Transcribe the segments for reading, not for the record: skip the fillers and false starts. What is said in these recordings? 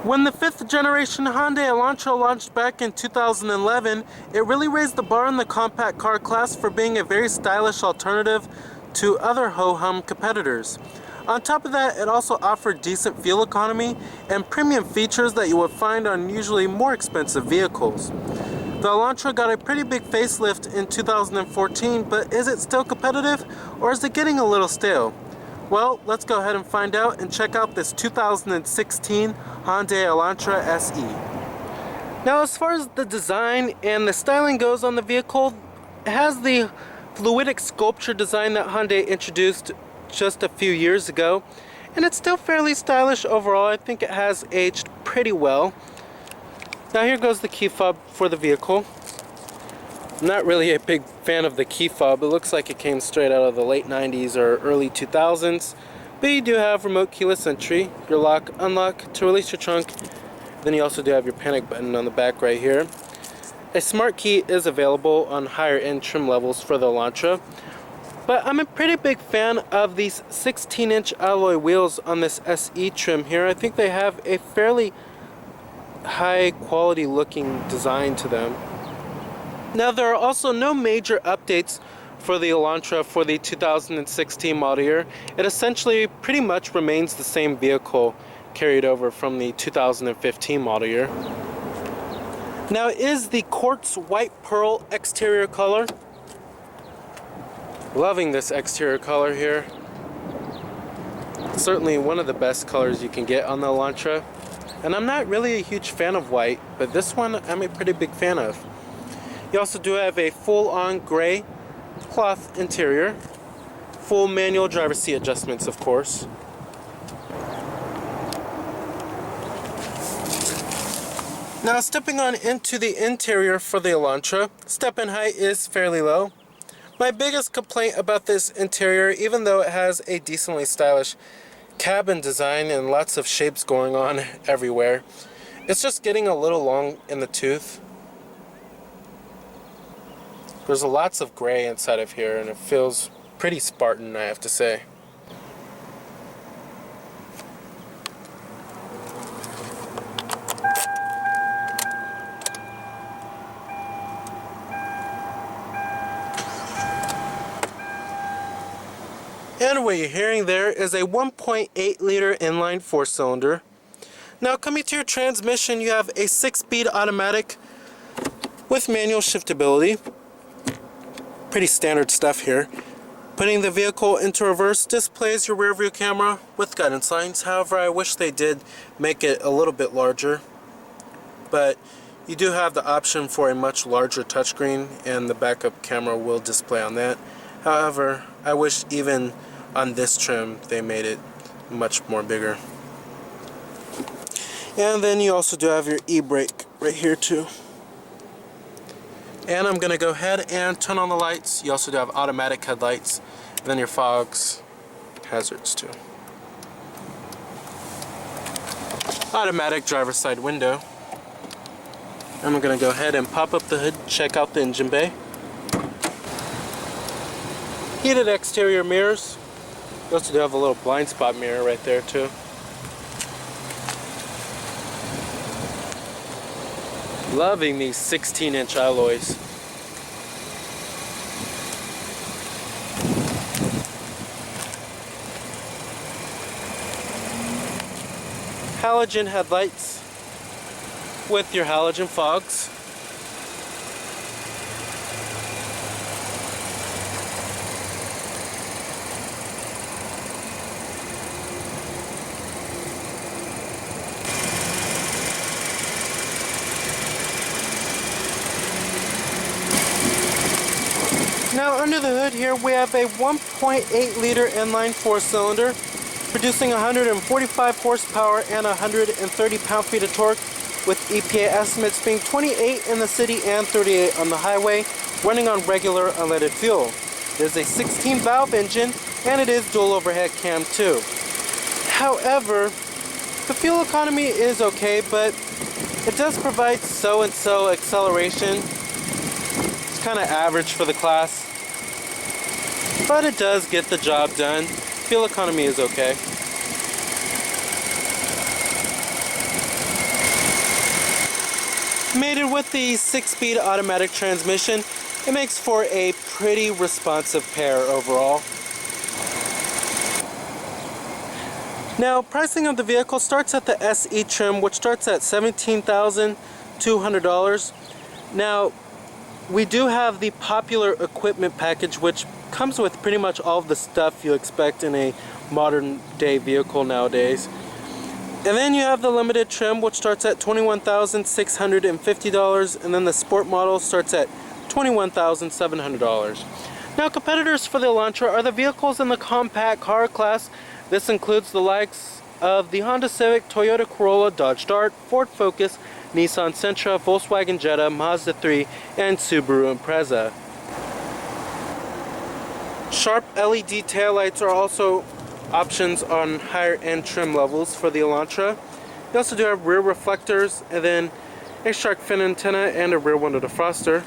When the 5th generation Hyundai Elantra launched back in 2011, it really raised the bar in the compact car class for being a very stylish alternative to other ho-hum competitors. On top of that, it also offered decent fuel economy and premium features that you would find on usually more expensive vehicles. The Elantra got a pretty big facelift in 2014, but is it still competitive or is it getting a little stale? Well, let's go ahead and find out and check out this 2016 Hyundai Elantra SE. Now, as far as the design and the styling goes on the vehicle, it has the fluidic sculpture design that Hyundai introduced just a few years ago, and it's still fairly stylish overall. I think it has aged pretty well. Now here goes the key fob for the vehicle. I'm not really a big fan of the key fob. It looks like it came straight out of the late 90s or early 2000s. But you do have remote keyless entry, your lock, unlock to release your trunk. Then you also do have your panic button on the back right here. A smart key is available on higher end trim levels for the Elantra. But I'm a pretty big fan of these 16-inch alloy wheels on this SE trim here. I think they have a fairly high quality looking design to them. Now, there are also no major updates for the Elantra for the 2016 model year. It essentially pretty much remains the same vehicle carried over from the 2015 model year. Now, it is the quartz white pearl exterior color. Loving this exterior color here. Certainly one of the best colors you can get on the Elantra. And I'm not really a huge fan of white, but this one I'm a pretty big fan of. You also do have a full-on gray cloth interior, full manual driver's seat adjustments, of course. Now, stepping on into the interior for the Elantra, step-in height is fairly low. My biggest complaint about this interior, even though it has a decently stylish cabin design and lots of shapes going on everywhere, it's just getting a little long in the tooth. There's lots of gray inside of here, and it feels pretty Spartan, I have to say. And what you're hearing there is a 1.8 liter inline 4-cylinder. Now, coming to your transmission, you have a 6-speed automatic with manual shiftability. Pretty standard stuff here. Putting the vehicle into reverse displays your rear view camera with guidance lines. However, I wish they did make it a little bit larger. But you do have the option for a much larger touchscreen, and the backup camera will display on that. However, I wish even on this trim they made it much more bigger. And then you also do have your e-brake right here too. And I'm going to go ahead and turn on the lights. You also do have automatic headlights, and then your fogs, hazards too. Automatic driver's side window. And I'm going to go ahead and pop up the hood, check out the engine bay. Heated exterior mirrors. You also do have a little blind spot mirror right there too. Loving these 16-inch alloys. Halogen headlights with your halogen fogs. Now, under the hood here, we have a 1.8 liter inline 4-cylinder producing 145 horsepower and 130 pound-feet of torque, with EPA estimates being 28 in the city and 38 on the highway, running on regular unleaded fuel. It is a 16-valve engine, and it is dual overhead cam too. However, the fuel economy is okay, but it does provide so-and-so acceleration. It's kind of average for the class, but it does get the job done. Fuel economy is okay. Mated with the 6-speed automatic transmission, it makes for a pretty responsive pair overall. Now, pricing of the vehicle starts at the SE trim, which starts at $17,200. Now, we do have the popular equipment package, which comes with pretty much all of the stuff you expect in a modern day vehicle nowadays. And then you have the limited trim, which starts at $21,650, and then the sport model starts at $21,700. Now, competitors for the Elantra are the vehicles in the compact car class. This includes the likes of the Honda Civic, Toyota Corolla, Dodge Dart, Ford Focus, Nissan Sentra, Volkswagen Jetta, Mazda 3, and Subaru Impreza. Sharp LED taillights are also options on higher end trim levels for the Elantra. You also do have rear reflectors, and then a shark fin antenna and a rear window defroster.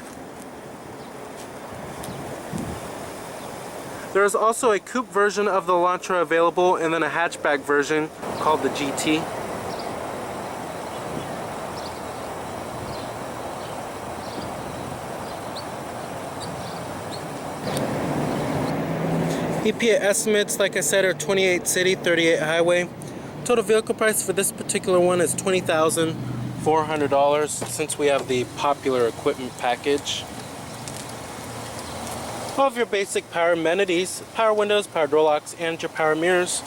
There is also a coupe version of the Elantra available, and then a hatchback version called the GT. EPA estimates, like I said, are 28 city, 38 highway. Total vehicle price for this particular one is $20,400 since we have the popular equipment package. All of your basic power amenities, power windows, power door locks, and your power mirrors.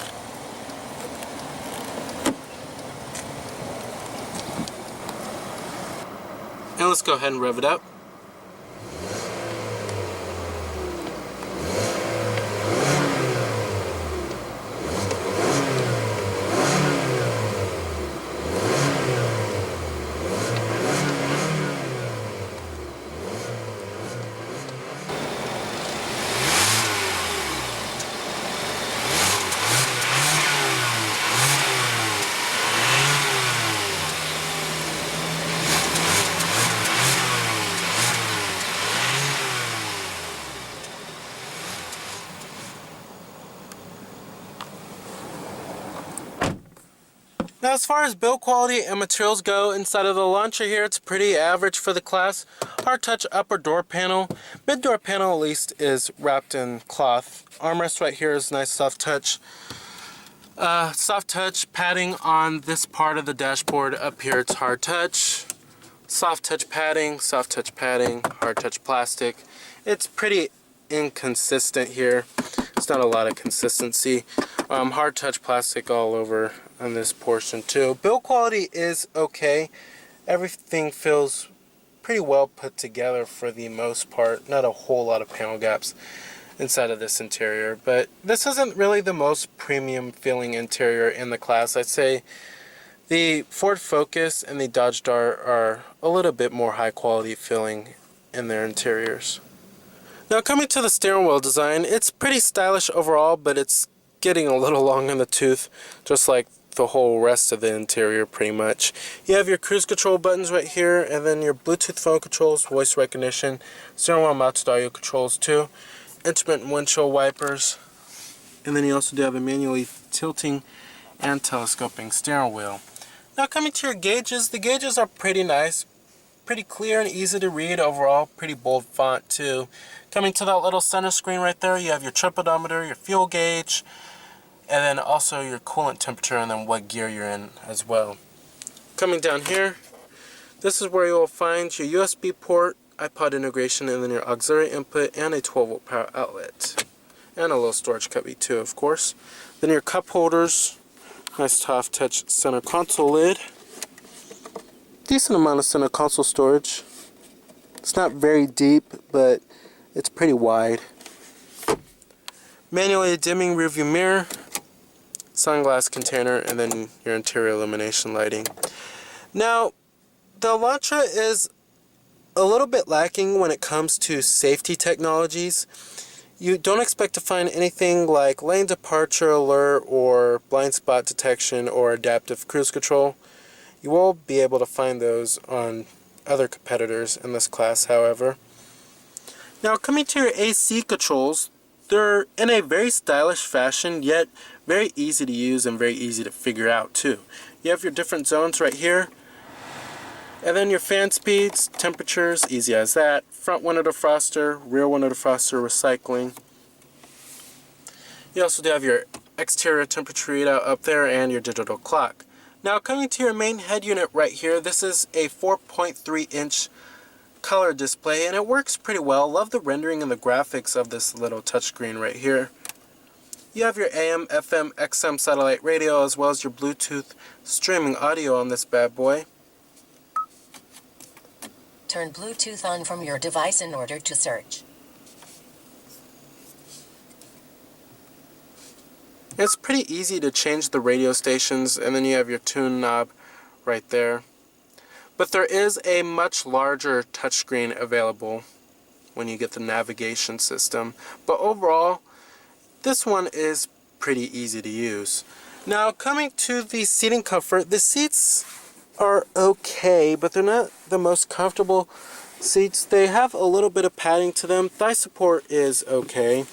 And let's go ahead and rev it up. Now, as far as build quality and materials go, inside of the Elantra here, it's pretty average for the class. Hard touch upper door panel. Mid door panel at least is wrapped in cloth. Armrest right here is nice soft touch. Soft touch padding on this part of the dashboard. Up here it's hard touch. Soft touch padding, hard touch plastic. It's pretty inconsistent here. It's not a lot of consistency. Hard touch plastic all over on this portion too. Build quality is okay. Everything feels pretty well put together for the most part. Not a whole lot of panel gaps inside of this interior, but this isn't really the most premium feeling interior in the class. I'd say the Ford Focus and the Dodge Dart are a little bit more high quality feeling in their interiors. Now, coming to the steering wheel design, it's pretty stylish overall, but it's getting a little long in the tooth, just like the whole rest of the interior pretty much. You have your cruise control buttons right here, and then your Bluetooth phone controls, voice recognition, steering wheel mounted audio controls too, intermittent windshield wipers, and then you also do have a manually tilting and telescoping steering wheel. Now, coming to your gauges, the gauges are pretty nice, pretty clear and easy to read overall, pretty bold font too. Coming to that little center screen right there, you have your trip odometer, your fuel gauge, and then also your coolant temperature, and then what gear you're in as well. Coming down here, this is where you will find your USB port, iPod integration, and then your auxiliary input, and a 12-volt power outlet. And a little storage cubby too, of course. Then your cup holders, nice soft touch center console lid. Decent amount of center console storage. It's not very deep, but it's pretty wide. Manually dimming rearview mirror, sunglass container, and then your interior illumination lighting. Now, the Elantra is a little bit lacking when it comes to safety technologies. You don't expect to find anything like lane departure alert or blind spot detection or adaptive cruise control. You will be able to find those on other competitors in this class, however. Now, coming to your AC controls, they're in a very stylish fashion, yet very easy to use and very easy to figure out too. You have your different zones right here. And then your fan speeds, temperatures, easy as that. Front window defroster, rear window defroster, recycling. You also do have your exterior temperature readout up there and your digital clock. Now coming to your main head unit right here, this is a 4.3-inch color display and it works pretty well. Love the rendering and the graphics of this little touchscreen right here. You have your AM, FM, XM satellite radio as well as your Bluetooth streaming audio on this bad boy. Turn Bluetooth on from your device in order to search. It's pretty easy to change the radio stations, and then you have your tune knob right there. But there is a much larger touchscreen available when you get the navigation system. But overall, this one is pretty easy to use. Now coming to the seating comfort, the seats are okay, but they're not the most comfortable seats. They have a little bit of padding to them. Thigh support is okay,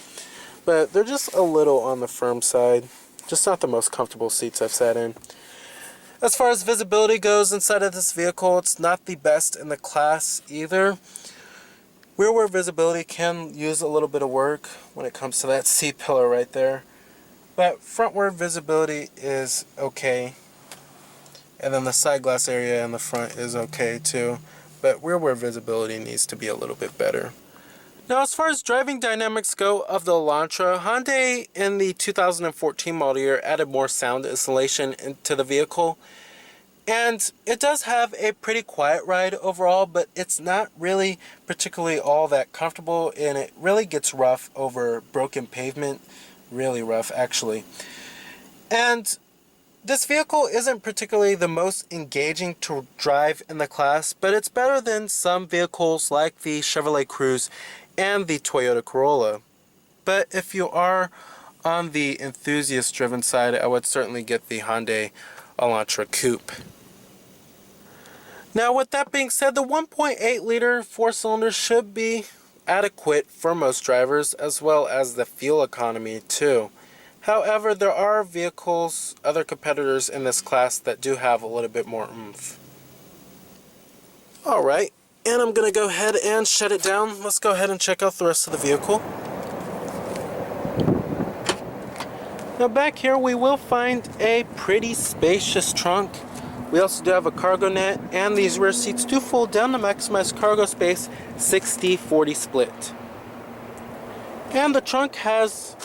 but they're just a little on the firm side. Just not the most comfortable seats I've sat in. As far as visibility goes inside of this vehicle, it's not the best in the class either. Rearward visibility can use a little bit of work when it comes to that seat pillar right there. But frontward visibility is okay. And then the side glass area in the front is okay too. But rearward visibility needs to be a little bit better. Now as far as driving dynamics go of the Elantra, Hyundai in the 2014 model year added more sound insulation into the vehicle. And it does have a pretty quiet ride overall, but it's not really particularly all that comfortable, and it really gets rough over broken pavement. Really rough actually. And this vehicle isn't particularly the most engaging to drive in the class, but it's better than some vehicles like the Chevrolet Cruze and the Toyota Corolla. But if you are on the enthusiast-driven side, I would certainly get the Hyundai Elantra Coupe. Now with that being said, the 1.8-liter four-cylinder should be adequate for most drivers, as well as the fuel economy too. However, there are vehicles, other competitors in this class that do have a little bit more oomph. Alright, and I'm going to go ahead and shut it down. Let's go ahead and check out the rest of the vehicle. Now back here we will find a pretty spacious trunk. We also do have a cargo net, and these rear seats do fold down to maximize cargo space, 60-40 split. And the trunk has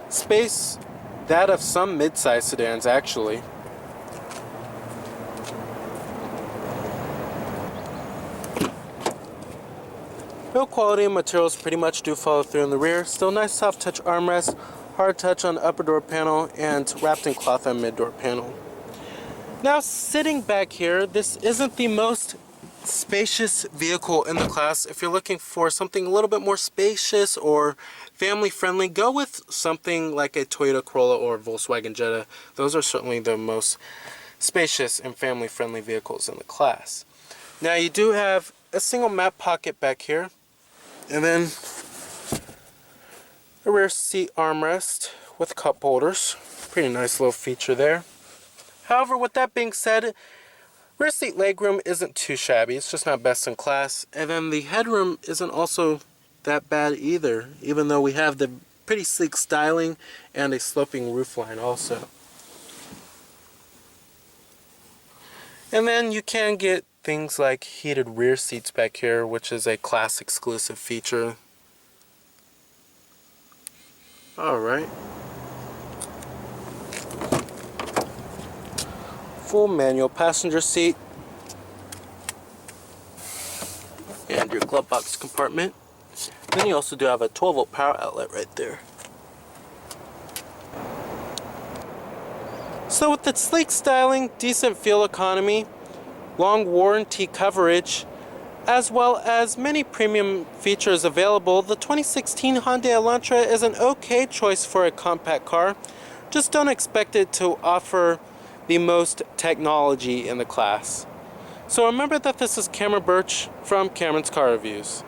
space that of some mid-size sedans actually. Build quality and materials pretty much do follow through in the rear. Still nice soft touch armrest, hard touch on the upper door panel, and wrapped in cloth on mid door panel. Now sitting back here, this isn't the most spacious vehicle in the class. If you're looking for something a little bit more spacious or family friendly, go with something like a Toyota Corolla or Volkswagen Jetta. Those are certainly the most spacious and family friendly vehicles in the class. Now you do have a single map pocket back here, and then a rear seat armrest with cup holders. Pretty nice little feature there. However, with that being said, rear seat legroom isn't too shabby. It's just not best in class. And then the headroom isn't also that bad either, even though we have the pretty sleek styling and a sloping roofline also. And then you can get things like heated rear seats back here, which is a class exclusive feature. Alright. Full manual passenger seat, and your glove box compartment. Then you also do have a 12-volt power outlet right there. So with its sleek styling, decent fuel economy, long warranty coverage, as well as many premium features available, the 2016 Hyundai Elantra is an okay choice for a compact car. Just don't expect it to offer the most technology in the class. So remember that this is Cameron Birch from Cameron's Car Reviews.